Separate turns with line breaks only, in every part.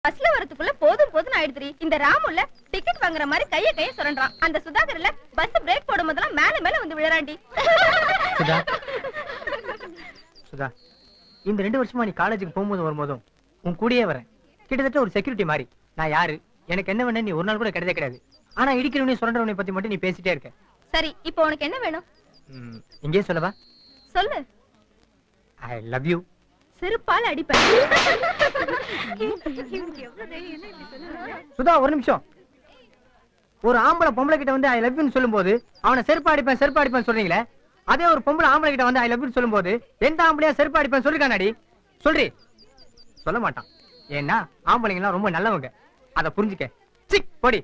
பஸ்ல வரதுக்குள்ள போதும் போதும் ஆயிடுதுரி. இந்த ராமுல டிக்கெட் வாங்குற மாதிரி கைய சொல்றான். அந்த சுதாகர்ல பஸ் பிரேக் போடும் போதெல்லாம் மேல மேல வந்து விழறாண்டி.
சுதா சுதா இந்த 2 வருஷமா நீ காலேஜுக்கு போகும்போது வரும்போதும் உன் கூடயே வரேன். கிட்டத்தட்ட ஒரு செக்யூரிட்டி மாதிரி. நான் யாரு, எனக்கு என்ன வேணும் நீ ஒரு நாள் கூட கிடையவே கிடையாது. ஆனா இடிக்கிறவனே சுரண்டவனை பத்தி மட்டும் நீ பேசிட்டே இருக்க.
சரி, இப்போ உனக்கு என்ன வேணும்?
இங்கே சொல்லவா?
சொல்லு.
I love you.
செருப்பால அடிப்பேன்.
சுதா ஒரு நிமிஷம். ஒரு ஆம்பளை பொம்பளை கிட்ட வந்து ஐ லவ் யூன்னு சொல்லும்போது அவனை செருப்பு அடிப்பேன் சொல்றீங்களே, அதே ஒரு பொம்பளை ஆம்பளை கிட்ட வந்து ஐ லவ் யூன்னு சொல்லும்போது எந்த ஆம்பளையா செருப்பு அடிப்பேன் சொல்லிருக்கானடி? சொல்றி? சொல்ல மாட்டான். ஏன்னா ஆம்பளைங்க எல்லாம் ரொம்ப நல்லவங்க. அத புரிஞ்சுக்க. சிக் போடி.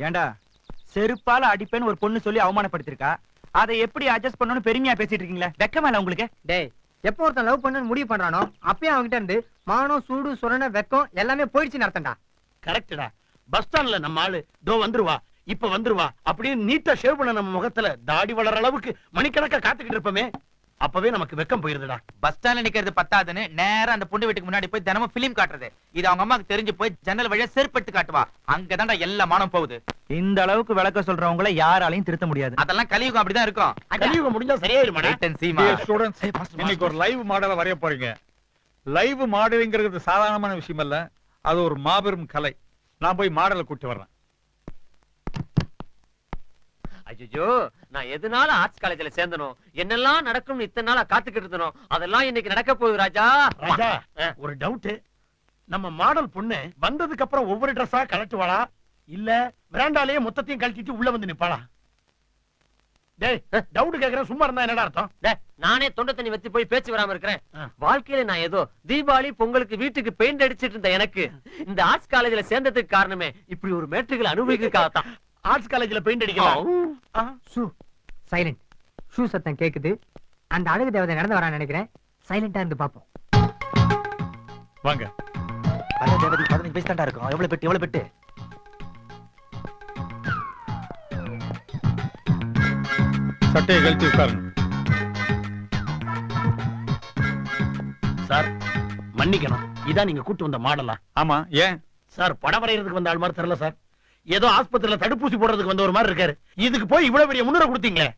ஏண்டா செருப்பால அடிப்பேன்னு ஒரு பொண்ணு சொல்லி அவமானப்படுத்திருக்கா, அதை எப்படி அட்ஜஸ்ட் பண்ணணும்னு பெருமையா பேசிட்டு இருக்கீங்களா? வெக்கமா இல்ல உங்களுக்கு?
டேய், எப்போ ஒருத்தன் லவ் பண்ணணும்னு முடிவு பண்றானோ அப்பயே அவன்கிட்ட இருந்து மானம் சூடு சுரண வெக்கம் எல்லாமே போயிடுச்சுன்னு அர்த்தம்டா.
கரெக்டா. பஸ் ஸ்டாண்ட்ல நம்ம ஆளு தோ வந்துருவா இப்ப வந்துருவா அப்படின்னு நீட்டா ஷேவ் பண்ண நம்ம முகத்துல தாடி வளர அளவுக்கு மணிக்கணக்கா காத்துக்கிட்டு இருப்போமே, அப்பவே நமக்கு வெக்கம் போயிருதுடா.
பஸ் ஸ்டாண்ட்ல நிக்கிறது பத்தாதுன்னு நேரா அந்த பொண்ணு வீட்டுக்கு முன்னாடி போய் தினமும் பிலிம் காட்டுறது. இது அவங்க அம்மாக்கு தெரிஞ்சு போய் ஜன்னல் வழியா செருப்பெடுத்து காட்டுவா. அங்கதான்டா எல்லா மானம் போகுது.
இந்த அளவுக்கு விளக்க சொல்றவங்கள யாராலையும் திருத்த முடியாது.
அதெல்லாம் கலியுகம் அப்படிதான் இருக்கும்.
கலியுகம் முடிஞ்சா சரியாயிருமாடா.
இன்னைக்கு ஒரு லைவ் மாடலை வரைய போறீங்க. லைவ் மாடலிங்கிறது சாதாரணமான விஷயம் அல்ல, அது ஒரு மாபெரும் கலை. நான் போய் மாடலை கூட்டி வர்றேன்.
ஐயோ, நான் எதனால ஆர்ட்ஸ் காலேஜ்ல சேர்ந்தனோ, என்னெல்லாம் நடக்கும்னு இத்தனை நாளா காத்துக்கிட்டு இருந்தனோ, அதெல்லாம் இன்னைக்கு நடக்க போகுது ராஜா.
ராஜா, ஒரு டவுட். நம்ம மாடல் பொண்ணு வந்ததுக்கு அப்புறம் ஒவ்வொரு ட்ரெஸ்ஸா கலட்டுவாளா, இல்ல விராண்டாலேயே மொத்தத்தையும் கழட்டிட்டு உள்ள வந்து நிப்பாளா? டேய், டவுட் கேக்குறேன், சும்மா இருந்தா என்னடா அர்த்தம்?
நானே தொண்டை தண்ணி வச்சு போய் பேச்சு வராம இருக்கிறேன். வாழ்க்கையில நான் ஏதோ தீபாவளி பொங்கலுக்கு வீட்டுக்கு பெயிண்ட் அடிச்சிட்டு இருந்த எனக்கு இந்த ஆர்ட்ஸ் காலேஜ்ல சேர்ந்ததுக்கு காரணமே இப்படி ஒரு மேட்ரிகள் அனுபவிக்கிறதுக்காகத்தான்.
ஆர்ட்ஸ் காலேஜ்ல பெயிண்ட் அடிக்கலாம்.
சைலண்ட். ஷூ சத்தம் கேக்குது. அந்த அழகு தேவதை நடந்து வரான்னு நினைக்கிறேன். சைலண்டா இருந்து பாப்போம்.
வாங்க.
அழகு தேவதை 15 பைசா தான்டா இருக்கும். எவ்வளவு பெட்டு?
சட்டையை கழட்டி உட்காருங்க.
சார் மன்னிக்கணும், இதான் நீங்க கூட்டு வந்த மாடலா?
ஆமா, ஏன்
சார்? படம் வரைகிறதுக்கு வந்த ஆள் மாதிரி தெரியல சார். ஏதோ ஆஸ்பத்திரியில தடுப்பூசி போடுறதுக்கு வந்த ஒரு மாதிரி இருக்காரு. இதுக்கு போய் இவ்வளவு பெரிய முன்னுரை கொடுத்தீங்களே.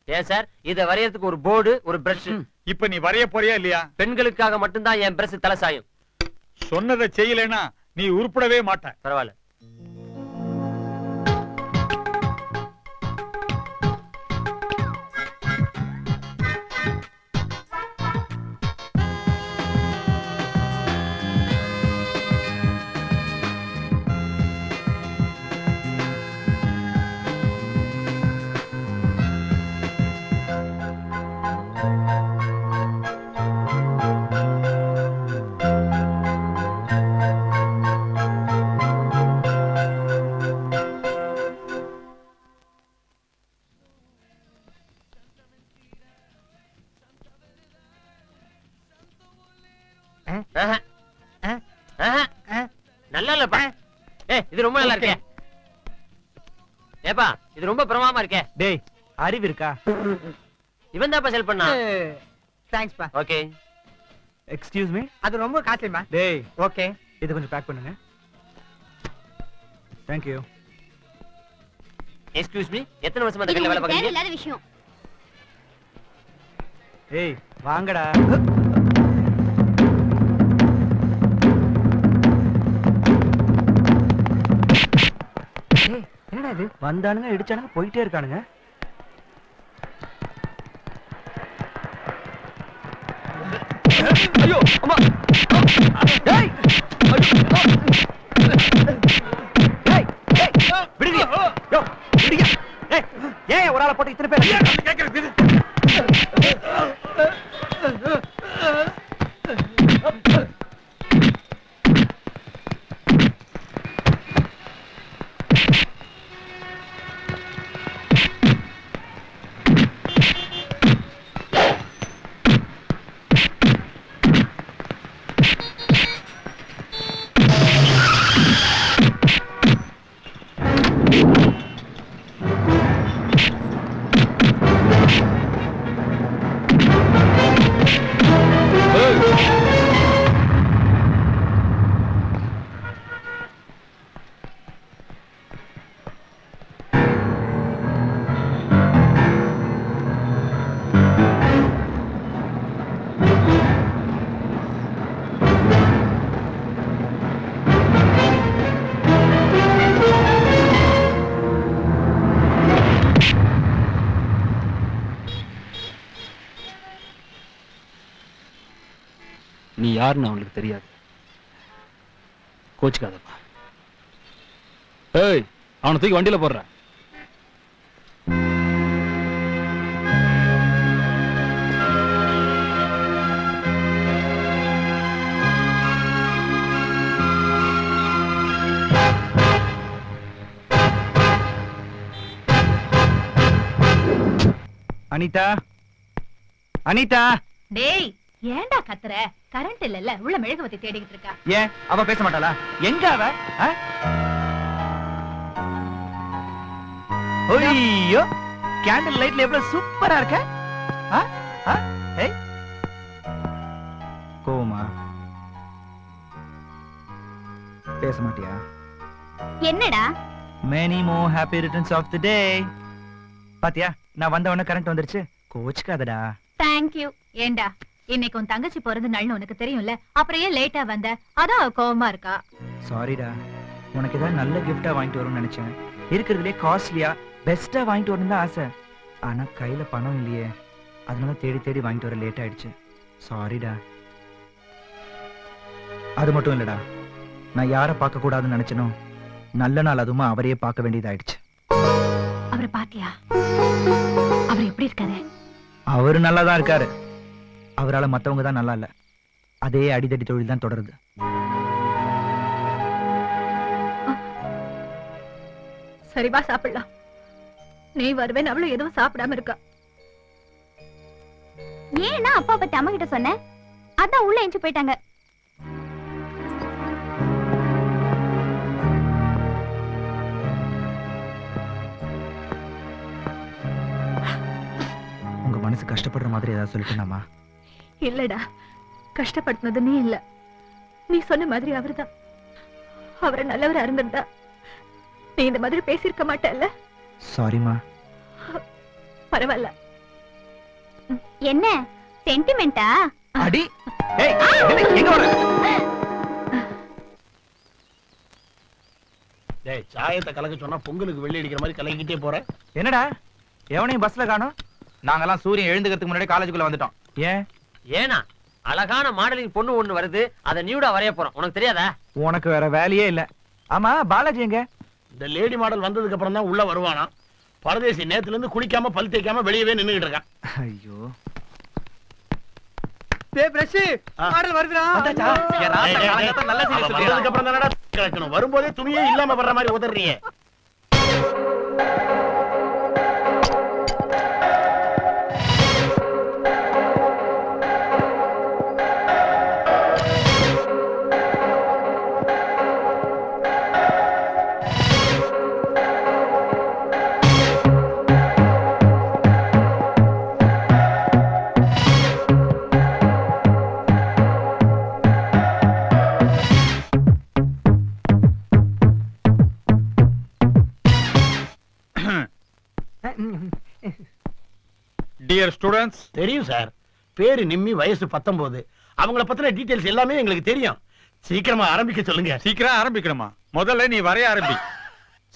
ஏன் சார், இத வரையறதுக்கு ஒரு போர்டு, ஒரு பிரஷ்.
இப்ப நீ வரைய போறியா இல்லையா?
பெண்களுக்காக மட்டும்தான் என் பிரஷ் தலை சாயும்.
சொன்னதை செய்யலைன்னா நீ உருப்படவே மாட்ட.
பரவாயில்ல. நல்லா இல்லப்பா. இது ரொம்ப நல்லா இருக்கே. ஏப்பா, இது ரொம்ப பிரமாதமா இருக்கே.
டேய், அறிவு இருக்கா?
இவன் தான் செல் பண்ணா.
தேங்க்ஸ் பா.
ஓகே.
Excuse me.
அது ரொம்ப காஸ்ட்லிமா.
டேய்,
ஓகே.
இது கொஞ்சம் பேக் பண்ணுங்க. Thank you.
எக்ஸ்கியூஸ் மீ, எத்தனை வருஷமா இந்த கடையில வேலை பார்க்கறீங்க?
இல்லாத விஷயம்.
ஏய், வாங்கடா.
என்னடா இது?
வந்தானுங்க, இடிச்சானுங்க, போயிட்டே இருக்கானுங்க. ஐயோ அம்மா. டேய், டேய், விடுங்க. யோ, விடுங்க. ஏய், ஏன் ஒரு ஆளை போட்டு இத்தனை பேர்
கேக்குறது?
யாருன்னு அவங்களுக்கு தெரியாது. கோச்சுக்காதப்பா. ஏய், அவனை தூக்கி வண்டியில போடுறேன்.
அனிதா, அனிதா.
டேய் ஏன்டா கத்துற? கரண்ட் இல்லல்ல, உள்ள மெழுகுவத்தி தேடிக்கிட்டு இருக்கா.
ஏன் அவ பேச மாட்டாளா? எங்க அவ? ஐயோ, கேண்டில் லைட்ல எவ்வளவு சூப்பரா இருக்க. கோமா பேச மாட்டியா?
என்னடா?
Many more happy returns of the day. பாத்தியா, நான் வந்த உடனே கரண்ட் வந்துருச்சு. கோச்சுக்காதடா.
Thank you. ஏண்டா இன்னைக்கு உன் தங்கச்சி பிறந்த நாள்னு உனக்கு தெரியும்ல, அப்புறம் ஏன் லேட்டா வந்த? அதான் அவ கோவமா இருக்கா.
சாரிடா, உனக்கு ஏதாவது நல்ல கிஃப்டா வாங்கிட்டு வரும்னு நினைச்சேன். இருக்கிறதுலே காஸ்ட்லியா பெஸ்டா வாங்கிட்டு வரணும் தான் ஆசை. ஆனா கையில பணம் இல்லையே, அதனால தேடி தேடி வாங்கிட்டு வர லேட் ஆயிடுச்சு. சாரிடா. அது மட்டும் இல்லடா, நான் யாரை பார்க்க கூடாதுன்னு நினைச்சனோ நல்ல நாள் அதுமா அவரையே பார்க்க வேண்டியதாயிடுச்சு.
அவரை பாத்தியா? அவர் எப்படி இருக்காரு?
அவரு நல்லாதான் இருக்காரு. அவரால மத்தவங்க தான் நல்லா இல்ல. அதே அடிதடி தொழில் தான் தொடருது.
சரிவா சாப்பிடலாம். நீ வருவேன் அவளும் எதுவும் சாப்பிடாம இருக்கா. ஏன்னா அப்பா பத்தி அம்மா கிட்ட சொன்ன, அதான் உள்ள எஞ்சி போயிட்டாங்க.
உங்க மனசு கஷ்டப்படுற மாதிரி ஏதாவது சொல்லிட்டேனாமா?
இல்லடா, கஷ்டப்படுத்தினது நீ இல்ல, நீ சொன்ன மாதிரி அவர்தான். அவரை நல்லவரா இருந்திருந்தா நீ இந்த மாதிரி பேசியிருக்க மாட்டல்ல.
சாரிமா.
பரவாயில்ல. என்ன சென்டிமெண்டா?
அடி. ஏய், எங்க வர?
டேய், சாயத்தை கலக்க சொன்னா பொங்கலுக்கு வெள்ளி அடிக்கிற மாதிரி கலக்கிட்டே போற.
என்னடா எவனையும் பஸ்ல காணோம்?
நாங்கெல்லாம் சூரியன் எழுந்துக்கிறதுக்கு முன்னாடி காலேஜுக்குள்ள வந்துட்டோம்.
ஏன்?
ஏனா அழகான மாடலிங் பொண்ணு ஒண்ணு வருது, அத நியூடா வரைய போறோம். உனக்கு தெரியாதா?
உனக்கு வேற வேலையே இல்ல. ஆமா, பாலாஜி எங்க?
இந்த லேடி மாடல் வந்ததுக்கு அப்புறம் தான் உள்ள வருவானா. பரதேசி நேத்துல இருந்து குளிக்காம பல் தேய்க்காம வெளியவே நின்னுகிட்டு இருக்கான்.
ஐயோ,
டேய் பிரஷ், மாடல் வருதுடா.
வந்தாச்சா?
என் ராசா காலங்கத்த நல்ல செய்தி சொல்லியா?
வந்ததுக்கு அப்புறம் தானடா கிடக்கணும். வரும்போதே துணியே இல்லாம வர்ற மாதிரி உதறீங்க.
டியர் ஸ்டூடெண்ட்ஸ்,
தெரியும் சார். பேரு நிம்மி, வயசு 19. அவங்கள பத்தின டீடைல்ஸ் எல்லாமே எங்களுக்கு தெரியும். சீக்கிரமா ஆரம்பிக்க சொல்லுங்க.
சீக்கிரம் ஆரம்பிக்கணுமா? முதல்ல நீ வரைய ஆரம்பி.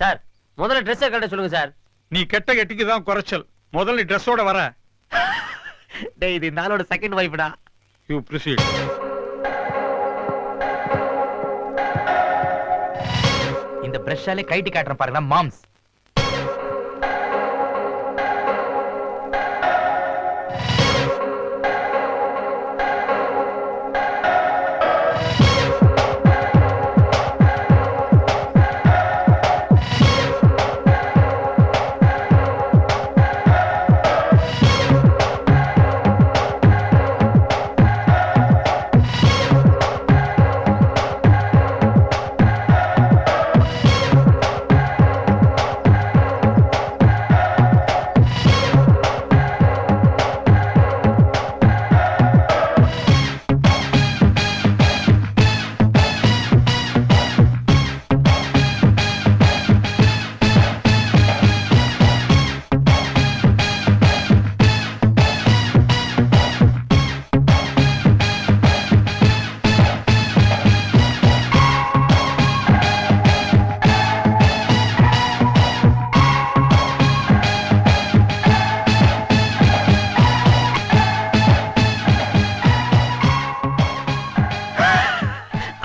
சார், முதல்ல ட்ரெஸ் கட்ட சொல்லுங்க சார்.
நீ கெட்ட கெட்டிக்கு தான் குறைச்சல். முதல்ல ட்ரெஸ்ஸோட வர.
டேய், இது நாளோட செகண்ட் வைஃப்டா.
You proceed.
இந்த பிரஷாலே கைட்டி காட்டுறேன் பாருங்க moms.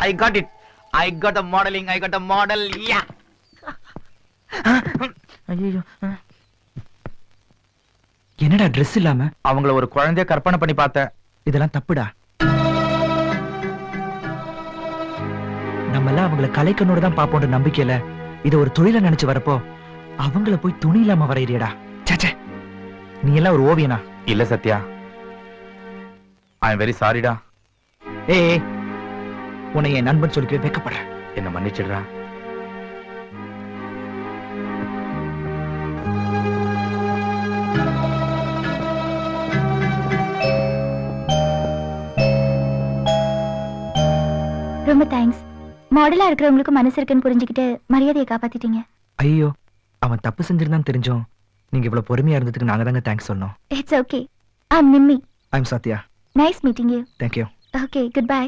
I got it. I got a modeling. I got a model. Yeah.
ஐயோ என்னடா ட்ரெஸ் இல்லாம?
அவங்கள ஒரு குழந்தைய கற்பனை பண்ணி பார்த்தேன்.
இதெல்லாம் தப்புடா. நம்ம எல்லாம் அவங்கள கலைக்கனோட தான் பாப்போன்ற நம்பிக்கையில இத ஒரு தொழில நினைச்சு வரப்போ அவங்கள போய் துணி இல்லாம வரையறியடா. சே, நீ எல்லாம் ஒரு ஓவியனா?
இல்ல சத்யா, ஐ எம் வெரி சாரிடா.
ஏய், உன்னை என் நண்பன் சொல்லிக்கவே வெக்கப்படுறேன்.
என்ன மன்னிச்சிடுறா.
ரொம்ப தேங்க்ஸ். மாடலா இருக்கிறவங்களுக்கு மனசு இருக்குன்னு புரிஞ்சுக்கிட்டு மரியாதையை காப்பாத்திட்டீங்க.
ஐயோ, அவன் தப்பு செஞ்சிருந்தான்னு தெரிஞ்சோம் நீங்க இவ்வளவு பொறுமையா இருந்ததுக்கு நாங்க தாங்க தேங்க்ஸ் சொல்லணும்.
It's okay. I am Nimmi.
I am Sathya.
Nice meeting you.
Thank you.
Okay, good bye.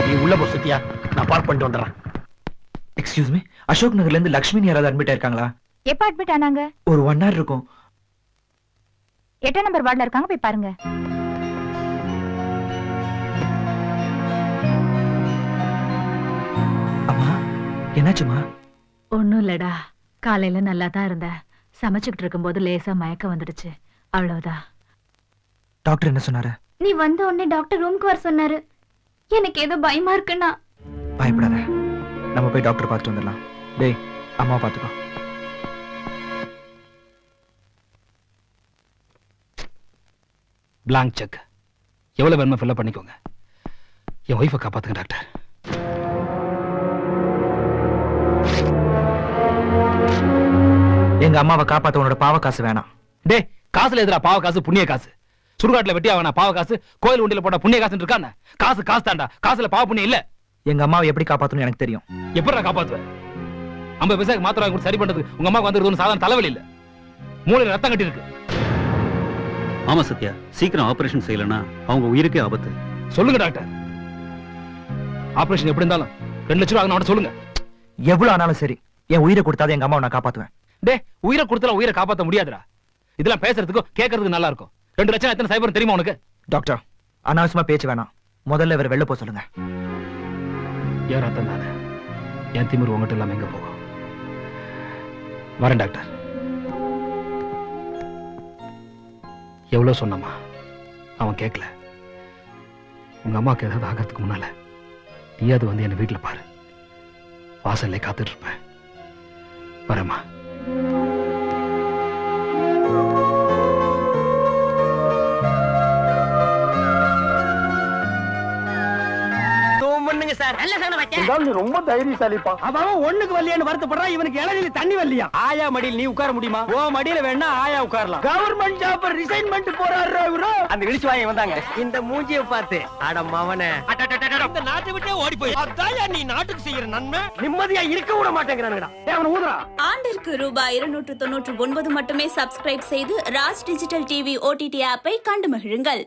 நீ உள்ள போ சத்யா, நான் பார்க் பண்ணிட்டு வந்துடுறேன்.
எக்ஸ்கியூஸ் மீ, அசோக் நகர்ல இருந்து லக்ஷ்மி யாராவது அட்மிட் ஆயிருக்காங்களா?
எப்ப அட்மிட் ஆனாங்க?
ஒரு 1 hour இருக்கும்.
8ஆம் நம்பர் வார்டுல இருக்காங்க, போய் பாருங்க.
அம்மா, என்னாச்சுமா?
ஒண்ணும் இல்லடா, காலையில நல்லா தான் இருந்தேன். சமைச்சுக்கிட்டு இருக்கும்போது லேசா மயக்கம் வந்துடுச்சு, அவ்வளவுதான்.
டாக்டர் என்ன சொன்னாரு?
நீ வந்த உடனே டாக்டர் ரூமுக்கு வர சொன்னாரு. எனக்கு ஏதோ பயமா இருக்குன்னா.
பயப்படாத, நம்ம போய் டாக்டர் பார்த்துட்டு வந்துடலாம். டேய், அம்மா பார்த்துக்கோ.
பிளாங்க் செக் எவ்வளவு வேணுமோ ஃபில் பண்ணிக்கோங்க. என் ஒய்ஃபை காப்பாத்துங்க டாக்டர்.
எங்க அம்மாவை காப்பாத்த உன்னோட பாவ காசு வேணாம்.
டேய், காசுல எதிரா பாவ காசு புண்ணிய காசு? சுடுகாட்டுல வெட்டி ஆவனா பாவ காசு, கோயில் உண்டியில போட்ட புண்ணிய காசு இருக்கானே? காசு காசு தாண்டா, காசுல பாவ புண்ணியம் இல்ல.
எங்க அம்மாவை எப்படி காப்பாத்தணும் எனக்கு தெரியும்.
எப்படிடா காப்பாத்துவேன்? 50 பைசாக்கு மாத்திரை வாங்கி சரி பண்றதுக்கு உங்க அம்மாவுக்கு வந்துருது சாதாரண தலைவலி இல்ல, மூளையில ரத்தம் கட்டி இருக்கு.
ஆமா சத்யா, சீக்கிரம் ஆபரேஷன் செய்யலனா அவங்க உயிருக்கே ஆபத்து.
சொல்லுங்க டாக்டர், ஆபரேஷன் எப்படி இருந்தாலும் 2 லட்சம் ரூபாய் ஆகணும் சொல்லுங்க.
எவ்வளவு ஆனாலும் சரி, என் உயிரை கொடுத்தாதான் எங்க அம்மாவை நான் காப்பாத்துவேன்.
டே, உயிரை கொடுத்தாலும் உயிரை காப்பாத்த முடியாதுடா. இதெல்லாம் பேசுறதுக்கும் கேட்கறதுக்கு நல்லா இருக்கும். 2 லட்சம் எத்தனை சைபர் தெரியுமா உனக்கு?
டாக்டர், அனாவசியமா பேச்சு வேணாம். முதல்ல இவர் வெளில போக சொல்லுங்க.
ஏன் ரத்தம் தானே, என் திமிர் உங்ககிட்ட இல்லாம எங்க போகும்? வரேன் டாக்டர். எவ்வளவு சொன்னமா, அவன் கேட்கல. உங்க அம்மாவுக்கு ஏதாவது ஆகிறதுக்கு முன்னால நீயாவது வந்து என்ன வீட்டுல பாரு. வாசல்ல காத்துட்டு இருப்பேன். வரேம்மா.
ரொம்ப தைரியசாலிப்பா. அவன் ஒண்ணுக்கு வரலையான்னு வருத்தப்படுறான். இவனுக்கு இளநிலை தண்ணி வரலையா? ஆயா மடியில் நீ உட்கார முடியுமா? ஓ மடியில வேணா ஆயா உட்காரலாம். கவர்மெண்ட் ஜாப் ரிசைன் பண்ணிட்டு போறாரு இவரு. அந்த இடிச்சு வாங்கி வந்தாங்க. இந்த மூஞ்சியை பார்த்து அட மவனே, இந்த நாட்டை விட்டே ஓடி போய் அதான் நீ நாட்டுக்கு செய்யற நன்மை நிம்மதியா இருக்க விட மாட்டேங்கிறானுடா. அவன் ஊதுறா.
ஆண்டிற்கு ரூபாய் 299 மட்டுமே சப்ஸ்கிரைப் செய்து ராஜ் டிஜிட்டல் டிவி OTT ஆப்பை கண்டு மகிழுங்கள்.